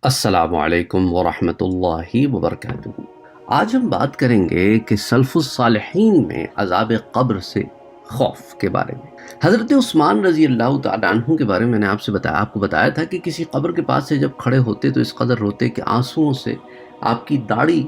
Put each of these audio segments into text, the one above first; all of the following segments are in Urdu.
السلام علیکم ورحمۃ اللہ وبرکاتہ۔ آج ہم بات کریں گے کہ سلف الصالحین میں عذاب قبر سے خوف کے بارے میں۔ حضرت عثمان رضی اللہ تعالیٰ عنہ کے بارے میں نے آپ کو بتایا تھا کہ کسی قبر کے پاس سے جب کھڑے ہوتے تو اس قدر روتے کہ آنسوؤں سے آپ کی داڑھی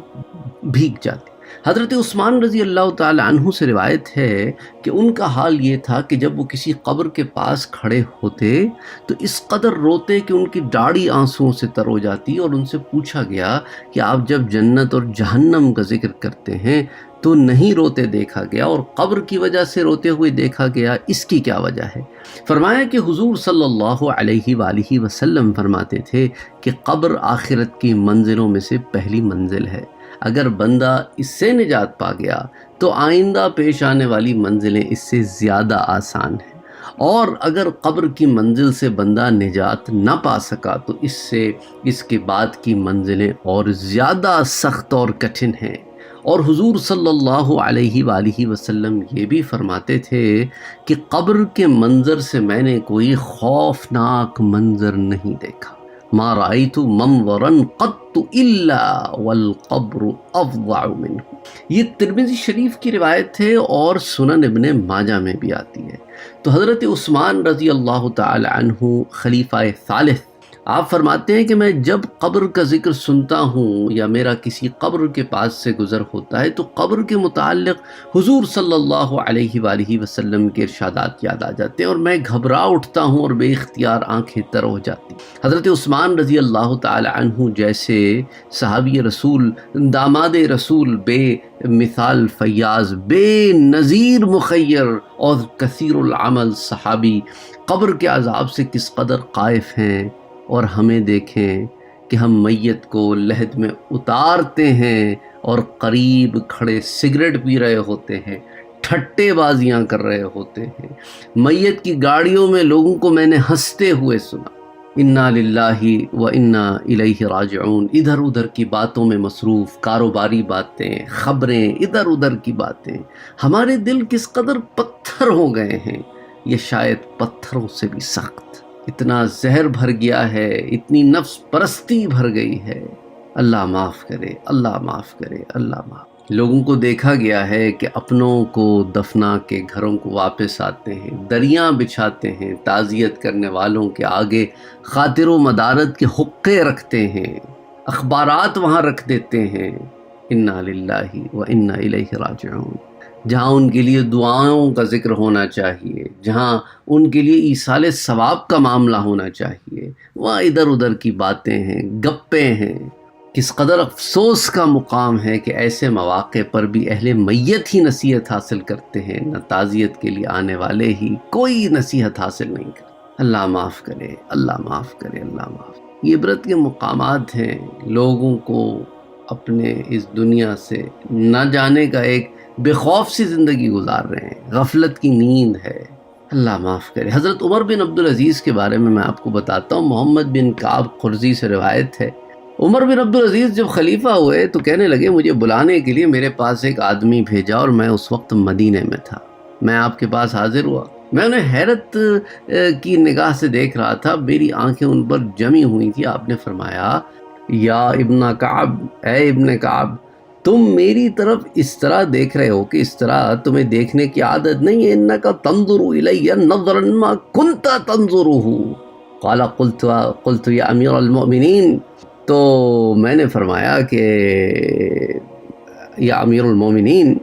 بھیگ جاتی۔ حضرت عثمان رضی اللہ تعالیٰ عنہ سے روایت ہے کہ ان کا حال یہ تھا کہ جب وہ کسی قبر کے پاس کھڑے ہوتے تو اس قدر روتے کہ ان کی داڑھی آنسوؤں سے تر ہو جاتی، اور ان سے پوچھا گیا کہ آپ جب جنت اور جہنم کا ذکر کرتے ہیں تو نہیں روتے دیکھا گیا اور قبر کی وجہ سے روتے ہوئے دیکھا گیا، اس کی کیا وجہ ہے؟ فرمایا کہ حضور صلی اللہ علیہ وآلہ وسلم فرماتے تھے کہ قبر آخرت کی منزلوں میں سے پہلی منزل ہے، اگر بندہ اس سے نجات پا گیا تو آئندہ پیش آنے والی منزلیں اس سے زیادہ آسان ہیں، اور اگر قبر کی منزل سے بندہ نجات نہ پا سکا تو اس کے بعد کی منزلیں اور زیادہ سخت اور کٹھن ہیں۔ اور حضور صلی اللہ علیہ وآلہ وسلم یہ بھی فرماتے تھے کہ قبر کے منظر سے میں نے کوئی خوفناک منظر نہیں دیکھا، ما رأیت منظرا قط الا والقبر افظع منہ۔ یہ ترمذی شریف کی روایت ہے اور سنن ابن ماجہ میں بھی آتی ہے۔ تو حضرت عثمان رضی اللہ تعالی عنہ خلیفہ ثالث، آپ فرماتے ہیں کہ میں جب قبر کا ذکر سنتا ہوں یا میرا کسی قبر کے پاس سے گزر ہوتا ہے تو قبر کے متعلق حضور صلی اللہ علیہ وآلہ وسلم کے ارشادات یاد آ جاتے ہیں اور میں گھبرا اٹھتا ہوں اور بے اختیار آنکھیں تر ہو جاتی۔ حضرت عثمان رضی اللہ تعالی عنہ جیسے صحابی رسول، داماد رسول، بے مثال فیاض، بے نظیر مخیر اور کثیر العمل صحابی قبر کے عذاب سے کس قدر خائف ہیں، اور ہمیں دیکھیں کہ ہم میت کو لحد میں اتارتے ہیں اور قریب کھڑے سگریٹ پی رہے ہوتے ہیں، ٹھٹے بازیاں کر رہے ہوتے ہیں۔ میت کی گاڑیوں میں لوگوں کو میں نے ہنستے ہوئے سنا، انا للہ و انا الیہ راجعون، ادھر ادھر کی باتوں میں مصروف، کاروباری باتیں، خبریں، ادھر ادھر کی باتیں۔ ہمارے دل کس قدر پتھر ہو گئے ہیں، یہ شاید پتھروں سے بھی سخت، اتنا زہر بھر گیا ہے، اتنی نفس پرستی بھر گئی ہے۔ اللہ معاف کرے، اللہ معاف کرے، اللہ معاف۔ لوگوں کو دیکھا گیا ہے کہ اپنوں کو دفنا کے گھروں کو واپس آتے ہیں، دریاں بچھاتے ہیں، تعزیت کرنے والوں کے آگے خاطر و مدارت کے حقے رکھتے ہیں، اخبارات وہاں رکھ دیتے ہیں، انا للہ و انا الیہ راجعون۔ جہاں ان کے لیے دعاؤں کا ذکر ہونا چاہیے، جہاں ان کے لیے ایصال ثواب کا معاملہ ہونا چاہیے، وہاں ادھر ادھر کی باتیں ہیں، گپے ہیں۔ کس قدر افسوس کا مقام ہے کہ ایسے مواقع پر بھی اہل میت ہی نصیحت حاصل کرتے ہیں، نہ تعزیت کے لیے آنے والے ہی کوئی نصیحت حاصل نہیں کرتے۔ اللہ معاف کرے، اللہ معاف کرے، اللہ معاف۔ یہ عبرت کے مقامات ہیں، لوگوں کو اپنے اس دنیا سے نہ جانے کا ایک بے خوف سی زندگی گزار رہے ہیں، غفلت کی نیند ہے۔ اللہ معاف کرے۔ حضرت عمر بن عبدالعزیز کے بارے میں آپ کو بتاتا ہوں، محمد بن کعب قرظی سے روایت ہے، عمر بن عبدالعزیز جب خلیفہ ہوئے تو کہنے لگے مجھے بلانے کے لیے میرے پاس ایک آدمی بھیجا، اور میں اس وقت مدینے میں تھا، میں آپ کے پاس حاضر ہوا، میں انہیں حیرت کی نگاہ سے دیکھ رہا تھا، میری آنکھیں ان پر جمی ہوئی تھی۔ آپ نے فرمایا یا ابن کعب، اے ابن کعب، تم میری طرف اس طرح دیکھ رہے ہو کہ اس طرح تمہیں دیکھنے کی عادت نہیں ہے، انک تنظر الی نظرا ما کنت تنظرہ۔ قال قلت یا امیر المؤمنین، تو میں نے فرمایا کہ یا امیر المومنین،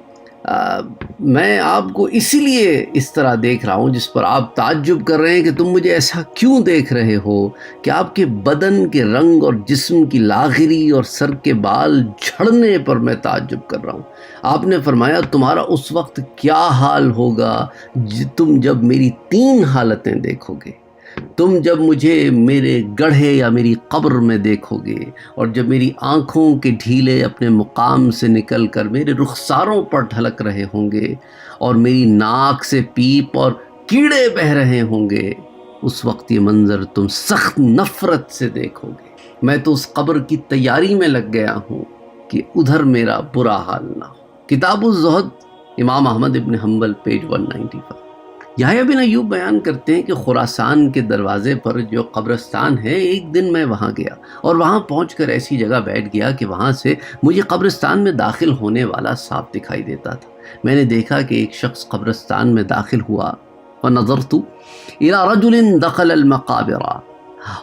میں آپ کو اسی لیے اس طرح دیکھ رہا ہوں جس پر آپ تعجب کر رہے ہیں کہ تم مجھے ایسا کیوں دیکھ رہے ہو، کہ آپ کے بدن کے رنگ اور جسم کی لاغری اور سر کے بال جھڑنے پر میں تعجب کر رہا ہوں۔ آپ نے فرمایا تمہارا اس وقت کیا حال ہوگا تم جب میری 3 حالتیں دیکھو گے، تم جب مجھے میرے گڑھے یا میری قبر میں دیکھو گے، اور جب میری آنکھوں کے ڈھیلے اپنے مقام سے نکل کر میرے رخساروں پر ڈھلک رہے ہوں گے، اور میری ناک سے پیپ اور کیڑے بہہ رہے ہوں گے، اس وقت یہ منظر تم سخت نفرت سے دیکھو گے۔ میں تو اس قبر کی تیاری میں لگ گیا ہوں کہ ادھر میرا برا حال نہ ہو۔ کتاب الزہد، امام احمد ابن حنبل، پیج 195۔ یحییٰ بن ایوب بیان کرتے ہیں کہ خراسان کے دروازے پر جو قبرستان ہے، ایک دن میں وہاں گیا اور وہاں پہنچ کر ایسی جگہ بیٹھ گیا کہ وہاں سے مجھے قبرستان میں داخل ہونے والا صاف دکھائی دیتا تھا۔ میں نے دیکھا کہ ایک شخص قبرستان میں داخل ہوا، فنظرت الی رجل دخل المقابر،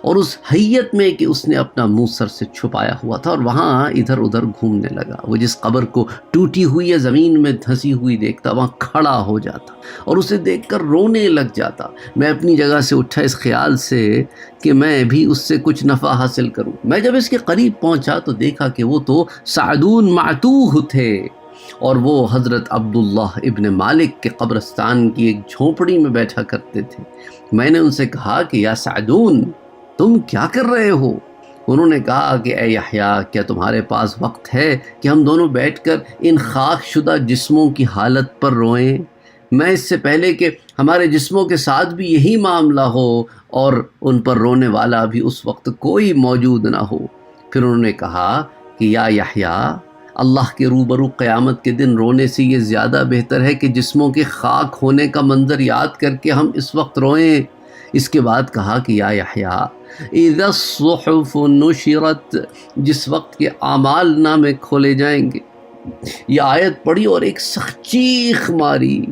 اور اس حیت میں کہ اس نے اپنا منہ سر سے چھپایا ہوا تھا اور وہاں ادھر ادھر گھومنے لگا۔ وہ جس قبر کو ٹوٹی ہوئی یا زمین میں دھسی ہوئی دیکھتا وہاں کھڑا ہو جاتا اور اسے دیکھ کر رونے لگ جاتا۔ میں اپنی جگہ سے اٹھا اس خیال سے کہ میں بھی اس سے کچھ نفع حاصل کروں۔ میں جب اس کے قریب پہنچا تو دیکھا کہ وہ تو سعدون معتوہ تھے، اور وہ حضرت عبداللہ ابن مالک کے قبرستان کی ایک جھونپڑی میں بیٹھا کرتے تھے۔ میں نے ان سے کہا کہ یا سعدون، تم کیا کر رہے ہو؟ انہوں نے کہا کہ اے یحییٰ، کیا تمہارے پاس وقت ہے کہ ہم دونوں بیٹھ کر ان خاک شدہ جسموں کی حالت پر روئیں؟ میں اس سے پہلے کہ ہمارے جسموں کے ساتھ بھی یہی معاملہ ہو اور ان پر رونے والا بھی اس وقت کوئی موجود نہ ہو۔ پھر انہوں نے کہا کہ یا یحییٰ، اللہ کے روبرو قیامت کے دن رونے سے یہ زیادہ بہتر ہے کہ جسموں کے خاک ہونے کا منظر یاد کر کے ہم اس وقت روئیں۔ اس کے بعد کہا کہ یا یحییٰ، اذا الصحف نشرت، جس وقت کے اعمال نامے کھولے جائیں گے۔ یہ آیت پڑھی اور ایک سخت چیخ ماری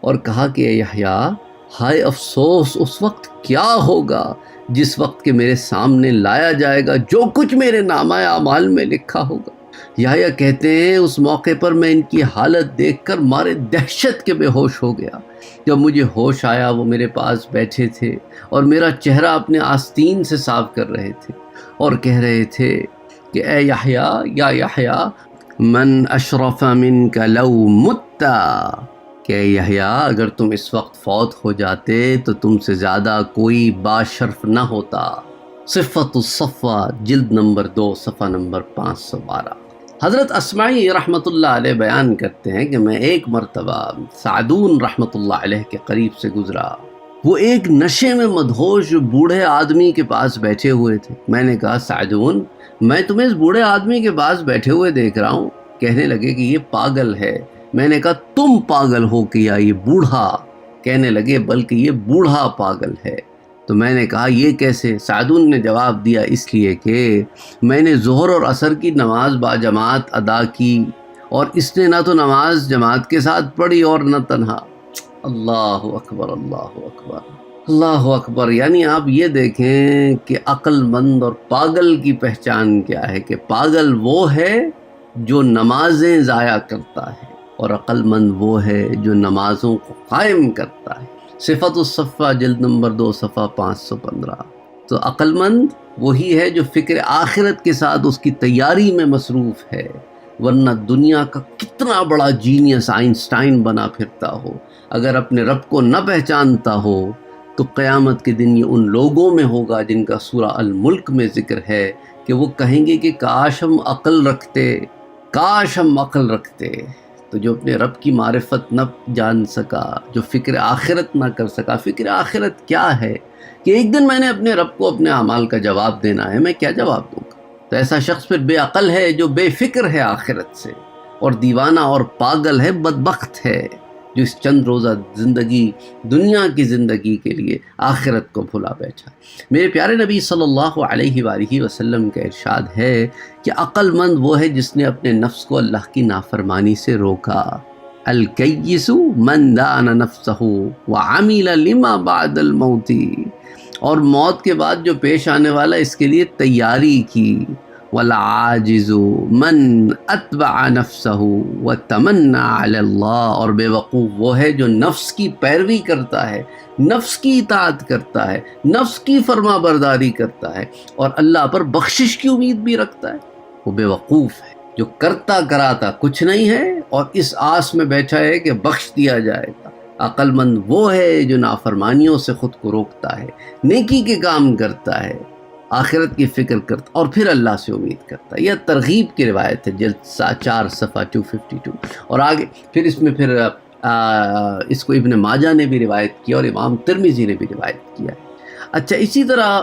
اور کہا کہ اے یحییٰ، ہائے افسوس اس وقت کیا ہوگا جس وقت کہ میرے سامنے لایا جائے گا جو کچھ میرے نامہ اعمال میں لکھا ہوگا۔ یحییٰ کہتے ہیں اس موقع پر میں ان کی حالت دیکھ کر مارے دہشت کے بے ہوش ہو گیا۔ جب مجھے ہوش آیا وہ میرے پاس بیٹھے تھے اور میرا چہرہ اپنے آستین سے صاف کر رہے تھے اور کہہ رہے تھے کہ اے یحییٰ، یا یحییٰ، من اشرف منک لو مت، کہ اے یحییٰ اگر تم اس وقت فوت ہو جاتے تو تم سے زیادہ کوئی باشرف نہ ہوتا۔ صفت الصفوہ، جلد نمبر 2، صفحہ نمبر 512۔ حضرت اسمعی رحمۃ اللہ علیہ بیان کرتے ہیں کہ میں ایک مرتبہ سعدون رحمۃ اللہ علیہ کے قریب سے گزرا۔ وہ ایک نشے میں مدہوش بوڑھے آدمی کے پاس بیٹھے ہوئے تھے۔ میں نے کہا سعدون، میں تمہیں اس بوڑھے آدمی کے پاس بیٹھے ہوئے دیکھ رہا ہوں۔ کہنے لگے کہ یہ پاگل ہے۔ میں نے کہا تم پاگل ہو کہ یا یہ بوڑھا؟ کہنے لگے بلکہ یہ بوڑھا پاگل ہے۔ تو میں نے کہا یہ کیسے؟ سعدون نے جواب دیا اس لیے کہ میں نے ظہر اور عصر کی نماز با جماعت ادا کی اور اس نے نہ تو نماز جماعت کے ساتھ پڑھی اور نہ تنہا۔ اللہ اکبر، اللہ اکبر، اللہ اکبر۔ یعنی آپ یہ دیکھیں کہ عقل مند اور پاگل کی پہچان کیا ہے، کہ پاگل وہ ہے جو نمازیں ضائع کرتا ہے اور عقل مند وہ ہے جو نمازوں کو قائم کرتا ہے۔ صفت الصفہ، جلد نمبر 2، صفحہ 515۔ تو عقل مند وہی ہے جو فکر آخرت کے ساتھ اس کی تیاری میں مصروف ہے، ورنہ دنیا کا کتنا بڑا جینیس آئنسٹائن بنا پھرتا ہو، اگر اپنے رب کو نہ پہچانتا ہو تو قیامت کے دن یہ ان لوگوں میں ہوگا جن کا سورہ الملک میں ذکر ہے کہ وہ کہیں گے کہ کاش ہم عقل رکھتے، کاش ہم عقل رکھتے۔ تو جو اپنے رب کی معرفت نہ جان سکا، جو فکر آخرت نہ کر سکا، فکر آخرت کیا ہے کہ ایک دن میں نے اپنے رب کو اپنے اعمال کا جواب دینا ہے، میں کیا جواب دوں گا؟ تو ایسا شخص پھر بے عقل ہے جو بے فکر ہے آخرت سے، اور دیوانہ اور پاگل ہے، بدبخت ہے جو اس چند روزہ زندگی، دنیا کی زندگی کے لیے آخرت کو بھلا بیٹھا۔ میرے پیارے نبی صلی اللہ علیہ وآلہ وسلم کا ارشاد ہے کہ عقل مند وہ ہے جس نے اپنے نفس کو اللہ کی نافرمانی سے روکا۔ الکیس من دان نفسہ وعمل لما بعد الموت، اور موت کے بعد جو پیش آنے والا اس کے لیے تیاری کی۔ والعاجز من اتبع نفسہ وتمنى علی اللہ، اور بے وقوف وہ ہے جو نفس کی پیروی کرتا ہے، نفس کی اطاعت کرتا ہے، نفس کی فرما برداری کرتا ہے اور اللہ پر بخشش کی امید بھی رکھتا ہے۔ وہ بے وقوف ہے جو کرتا کراتا کچھ نہیں ہے اور اس آس میں بیٹھا ہے کہ بخش دیا جائے گا۔ عقل مند وہ ہے جو نافرمانیوں سے خود کو روکتا ہے، نیکی کے کام کرتا ہے، آخرت کی فکر کرتا اور پھر اللہ سے امید کرتا ہے۔ یہ ترغیب کی روایت ہے، جلد 4، صفحہ 252۔ اور آگے پھر اس میں اس کو ابن ماجہ نے بھی روایت کیا اور امام ترمذی نے بھی روایت کیا ہے۔ اچھا، اسی طرح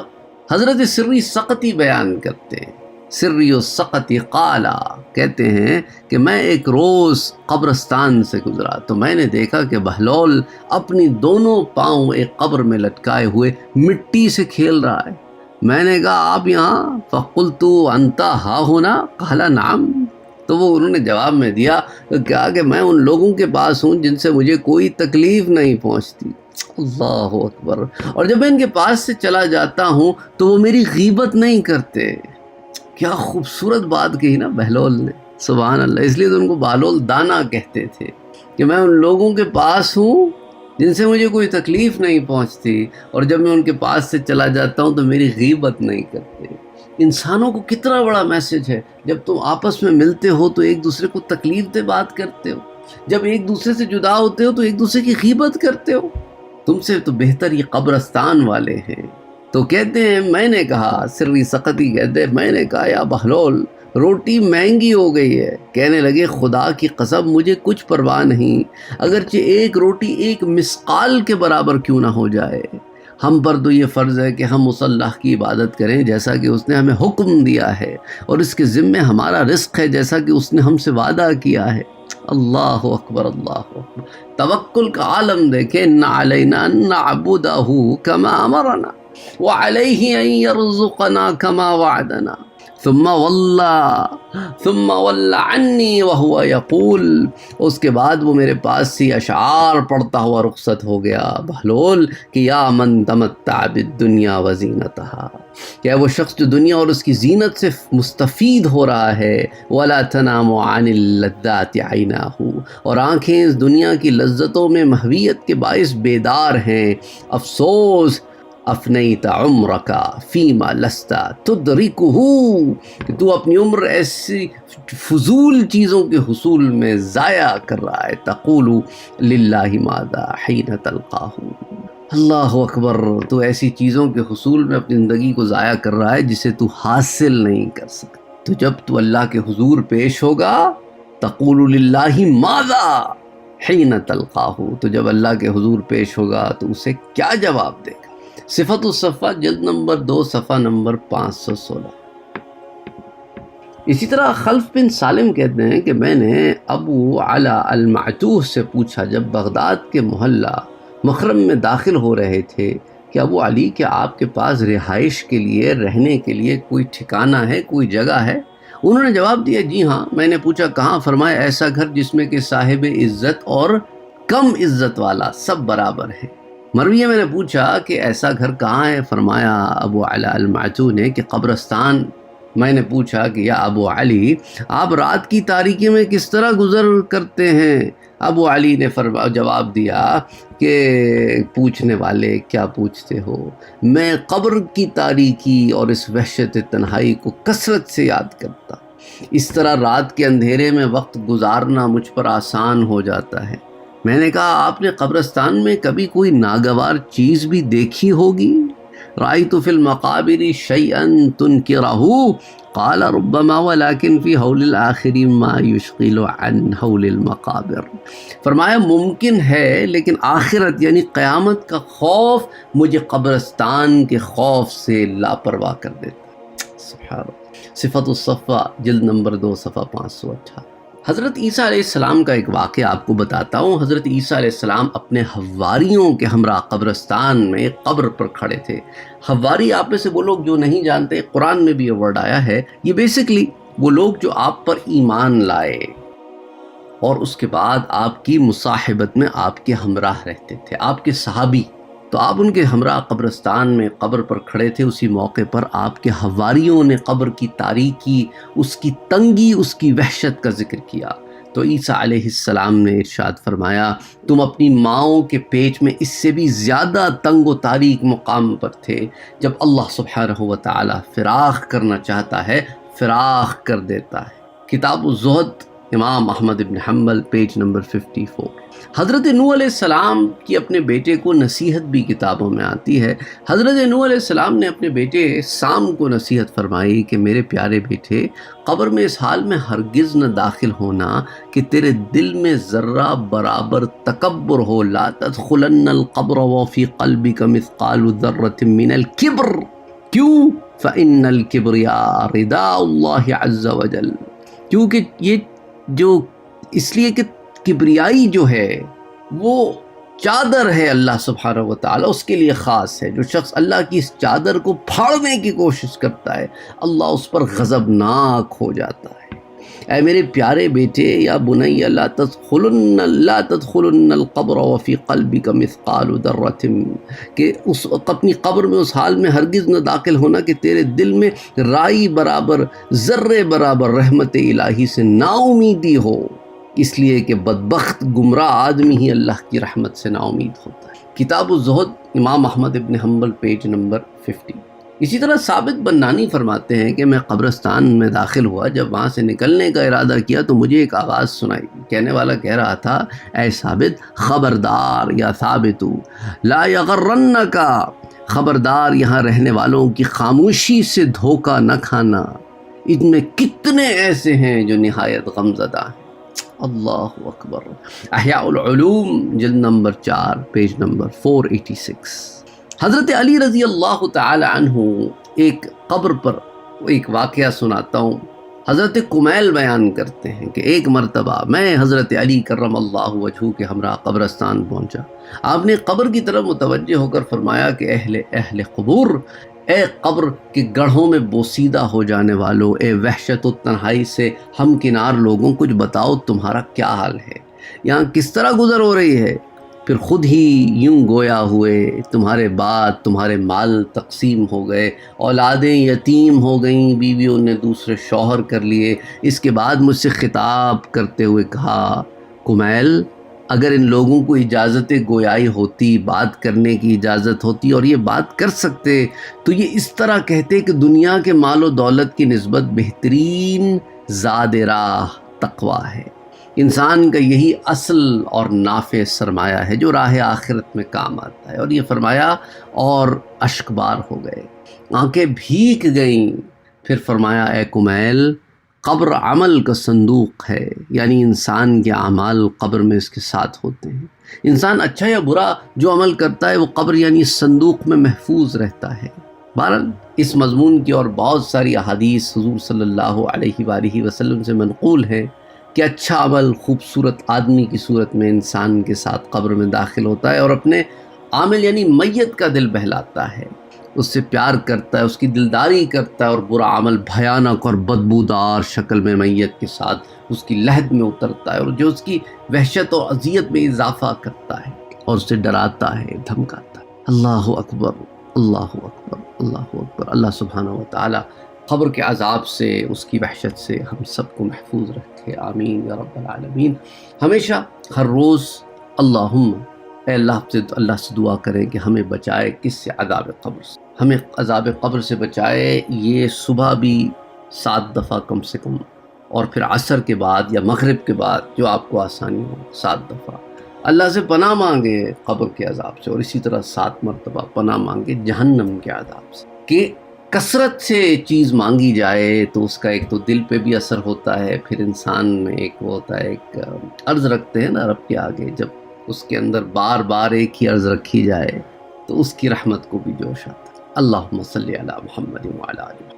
حضرت سری سقطی بیان کرتے ہیں سری السقط قالا کہتے ہیں کہ میں ایک روز قبرستان سے گزرا تو میں نے دیکھا کہ بہلول اپنی دونوں پاؤں ایک قبر میں لٹکائے ہوئے مٹی سے کھیل رہا ہے۔ میں نے کہا آپ یہاں؟ فقلت انت ہا ہونا؟ قال نعم۔ تو وہ انہوں نے جواب میں دیا کہ میں ان لوگوں کے پاس ہوں جن سے مجھے کوئی تکلیف نہیں پہنچتی۔ اللہ اکبر۔ اور جب میں ان کے پاس سے چلا جاتا ہوں تو وہ میری غیبت نہیں کرتے۔ کیا خوبصورت بات کہی نا بہلول نے، سبحان اللہ۔ اس لیے تو ان کو بہلول دانا کہتے تھے کہ میں ان لوگوں کے پاس ہوں جن سے مجھے کوئی تکلیف نہیں پہنچتی، اور جب میں ان کے پاس سے چلا جاتا ہوں تو میری غیبت نہیں کرتے۔ انسانوں کو کتنا بڑا میسج ہے، جب تم آپس میں ملتے ہو تو ایک دوسرے کو تکلیف دے بات کرتے ہو، جب ایک دوسرے سے جدا ہوتے ہو تو ایک دوسرے کی غیبت کرتے ہو۔ تم سے تو بہتر یہ قبرستان والے ہیں۔ تو کہتے ہیں میں نے کہا، سری سقطی کہتے ہیں میں نے کہا یا بہلول روٹی مہنگی ہو گئی ہے۔ کہنے لگے خدا کی قسم مجھے کچھ پرواہ نہیں، اگرچہ ایک روٹی ایک مسقال کے برابر کیوں نہ ہو جائے۔ ہم پر تو یہ فرض ہے کہ ہم اس اللہ کی عبادت کریں جیسا کہ اس نے ہمیں حکم دیا ہے، اور اس کے ذمے ہمارا رزق ہے جیسا کہ اس نے ہم سے وعدہ کیا ہے۔ اللہ اکبر، اللہ اکبر۔ توکل کا عالم دیکھیں، ان علینا ان نعبدہ کما امرنا وعلیہ ان یرزقنا کما وعدنا ثم ولى عني وهو يقول۔ اس کے بعد وہ میرے پاس سے اشعار پڑھتا ہوا رخصت ہو گیا بہلول کہ یا من تمتع بالدنیا وزینتها، کیا وہ شخص جو دنیا اور اس کی زینت سے مستفید ہو رہا ہے، ولا تنام عن اللذات عیناہ، اور آنکھیں اس دنیا کی لذتوں میں محویت کے باعث بیدار ہیں۔ افسوس افنیت عمرک فیما لست تدرکہ، کہ تو اپنی عمر ایسی فضول چیزوں کے حصول میں ضائع کر رہا ہے۔ تقول للہ ماذا حین تلقاہ، اللہ اکبر۔ تو ایسی چیزوں کے حصول میں اپنی زندگی کو ضائع کر رہا ہے جسے تو حاصل نہیں کر سکتا۔ تو جب تو اللہ کے حضور پیش ہوگا، تقول للہ ماذا حین تلقاہ، تو جب اللہ کے حضور پیش ہوگا تو اسے کیا جواب دے گا؟ صفت الصفہ جلد نمبر 2 صفحہ نمبر 516۔ اسی طرح خلف بن سالم کہتے ہیں کہ میں نے ابو علا المعتوہ سے پوچھا جب بغداد کے محلہ مخرم میں داخل ہو رہے تھے کہ ابو علی کیا آپ کے پاس رہائش کے لیے، رہنے کے لیے کوئی ٹھکانہ ہے، کوئی جگہ ہے؟ انہوں نے جواب دیا جی ہاں۔ میں نے پوچھا کہاں؟ فرمایا ایسا گھر جس میں کہ صاحب عزت اور کم عزت والا سب برابر ہیں۔ مرویہ میں نے پوچھا کہ ایسا گھر کہاں ہے؟ فرمایا ابو علا المعتوہ نے کہ قبرستان۔ میں نے پوچھا کہ یا ابو علی آپ رات کی تاریکی میں کس طرح گزر کرتے ہیں؟ ابو علی نے جواب دیا کہ پوچھنے والے کیا پوچھتے ہو، میں قبر کی تاریکی اور اس وحشت تنہائی کو کثرت سے یاد کرتا، اس طرح رات کے اندھیرے میں وقت گزارنا مجھ پر آسان ہو جاتا ہے۔ میں نے کہا آپ نے قبرستان میں کبھی کوئی ناگوار چیز بھی دیکھی ہوگی؟ رأیت فی المقابر شیئا تنکرہ، قال ربما ولكن فی حول الآخر ما یشغل عن حول المقابر۔ فرمایا ممکن ہے لیکن آخرت یعنی قیامت کا خوف مجھے قبرستان کے خوف سے لاپرواہ کر دیتا۔ سبحان اللہ۔ صفت الصفہ جلد نمبر 2 صفحہ 518۔ حضرت عیسیٰ علیہ السلام کا ایک واقعہ آپ کو بتاتا ہوں۔ حضرت عیسیٰ علیہ السلام اپنے حواریوں کے ہمراہ قبرستان میں قبر پر کھڑے تھے۔ حواری آپ میں سے وہ لوگ جو نہیں جانتے، قرآن میں بھی یہ ورڈ آیا ہے، یہ بیسکلی وہ لوگ جو آپ پر ایمان لائے اور اس کے بعد آپ کی مصاحبت میں آپ کے ہمراہ رہتے تھے، آپ کے صحابی۔ تو آپ ان کے ہمراہ قبرستان میں قبر پر کھڑے تھے۔ اسی موقع پر آپ کے حواریوں نے قبر کی تاریکی، اس کی تنگی، اس کی وحشت کا ذکر کیا۔ تو عیسیٰ علیہ السلام نے ارشاد فرمایا تم اپنی ماؤں کے پیٹ میں اس سے بھی زیادہ تنگ و تاریک مقام پر تھے۔ جب اللہ سبحانہ و تعالی فراخ کرنا چاہتا ہے، فراخ کر دیتا ہے۔ کتاب الزہد امام احمد بن حنبل پیج نمبر 54۔ حضرت نوح علیہ السلام کی اپنے بیٹے کو نصیحت بھی کتابوں میں آتی ہے۔ حضرت نوح علیہ السلام نے اپنے بیٹے سام کو نصیحت فرمائی کہ میرے پیارے بیٹے، قبر میں اس حال میں ہرگز نہ داخل ہونا کہ تیرے دل میں ذرہ برابر تکبر ہو۔ لا تدخلن القبر وفی قلبک مثقال ذرۃ من الکبر۔ کیوں؟ فإن الكبرياء رداء اللہ عز وجل، کیونکہ یہ جو اس لیے کہ کبریائی جو ہے وہ چادر ہے اللہ سبحانہ و تعالیٰ اس کے لیے خاص ہے. جو شخص اللہ کی اس چادر کو پھاڑنے کی کوشش کرتا ہے اللہ اس پر غضبناک ہو جاتا ہے. اے میرے پیارے بیٹے، یا بنی لا تدخلن القبر وفی قلبک مثقال ذرۃ، کہ اپنی قبر میں اس حال میں ہرگز نہ داخل ہونا کہ تیرے دل میں رائی برابر، ذرے برابر رحمت الہی سے نا امیدی ہو، اس لیے کہ بدبخت گمراہ آدمی ہی اللہ کی رحمت سے نا امید ہوتا ہے. کتاب الزہد، امام احمد ابن حنبل، پیج نمبر 50. اسی طرح ثابت بنانی فرماتے ہیں کہ میں قبرستان میں داخل ہوا، جب وہاں سے نکلنے کا ارادہ کیا تو مجھے ایک آواز سنائی. کہنے والا کہہ رہا تھا، اے ثابت، خبردار یا ثابت لا یغرنک، خبردار یہاں رہنے والوں کی خاموشی سے دھوکہ نہ کھانا، ان میں کتنے ایسے ہیں جو نہایت غمزدہ ہیں. اللہ اکبر. احیاء العلوم، جلد نمبر 4، پیج نمبر 486. حضرت علی رضی اللہ تعالی عنہ ایک قبر پر ایک واقعہ سناتا ہوں. حضرت کمیل بیان کرتے ہیں کہ ایک مرتبہ میں حضرت علی کرم اللہ وجہہ کے ہمراہ قبرستان پہنچا. آپ نے قبر کی طرف متوجہ ہو کر فرمایا کہ اہل قبور، اے قبر کے گڑھوں میں بوسیدہ ہو جانے والوں، اے وحشت و تنہائی سے ہمکنار لوگوں، کچھ بتاؤ تمہارا کیا حال ہے، یہاں کس طرح گزر ہو رہی ہے. پھر خود ہی یوں گویا ہوئے، تمہارے بعد تمہارے مال تقسیم ہو گئے، اولادیں یتیم ہو گئیں، بیویوں نے دوسرے شوہر کر لیے. اس کے بعد مجھ سے خطاب کرتے ہوئے کہا، کمیل، اگر ان لوگوں کو اجازت گویائی ہوتی، بات کرنے کی اجازت ہوتی اور یہ بات کر سکتے تو یہ اس طرح کہتے کہ دنیا کے مال و دولت کی نسبت بہترین زاد راہ تقویٰ ہے. انسان کا یہی اصل اور نافع سرمایہ ہے جو راہ آخرت میں کام آتا ہے. اور یہ فرمایا اور اشک بار ہو گئے، آنکھیں بھیگ گئیں. پھر فرمایا، اے کمیل، قبر عمل کا صندوق ہے، یعنی انسان کے اعمال قبر میں اس کے ساتھ ہوتے ہیں. انسان اچھا یا برا جو عمل کرتا ہے وہ قبر یعنی صندوق میں محفوظ رہتا ہے. بہرحال اس مضمون کی اور بہت ساری احادیث حضور صلی اللہ علیہ وآلہ وسلم سے منقول ہیں کہ اچھا عمل خوبصورت آدمی کی صورت میں انسان کے ساتھ قبر میں داخل ہوتا ہے اور اپنے عامل یعنی میت کا دل بہلاتا ہے، اس سے پیار کرتا ہے، اس کی دلداری کرتا ہے، اور برا عمل بھیانک اور بدبودار شکل میں میت کے ساتھ اس کی لحد میں اترتا ہے اور جو اس کی وحشت اور اذیت میں اضافہ کرتا ہے اور اسے ڈراتا ہے، دھمکاتا ہے. اللہ اکبر، اللہ اکبر، اللہ اکبر. اللہ سبحانہ و تعالی قبر کے عذاب سے، اس کی وحشت سے ہم سب کو محفوظ رکھے. آمین یا رب العالمین. ہمیشہ ہر روز اللہم، اے اللہ سے دعا کریں کہ ہمیں بچائے کس سے؟ عذاب قبر سے. ہمیں عذاب قبر سے بچائے. یہ صبح بھی 7 دفعہ کم سے کم، اور پھر عصر کے بعد یا مغرب کے بعد جو آپ کو آسانی ہو 7 دفعہ اللہ سے پناہ مانگے قبر کے عذاب سے، اور اسی طرح 7 مرتبہ پناہ مانگے جہنم کے عذاب سے. کہ کثرت سے چیز مانگی جائے تو اس کا ایک تو دل پہ بھی اثر ہوتا ہے، پھر انسان میں ایک وہ ہوتا ہے، ایک عرض رکھتے ہیں نا رب کے آگے، جب اس کے اندر بار بار ایک ہی عرض رکھی جائے تو اس کی رحمت کو بھی جوش آتا ہے. اللہم صلی علی محمد وعلی آلہ محمد.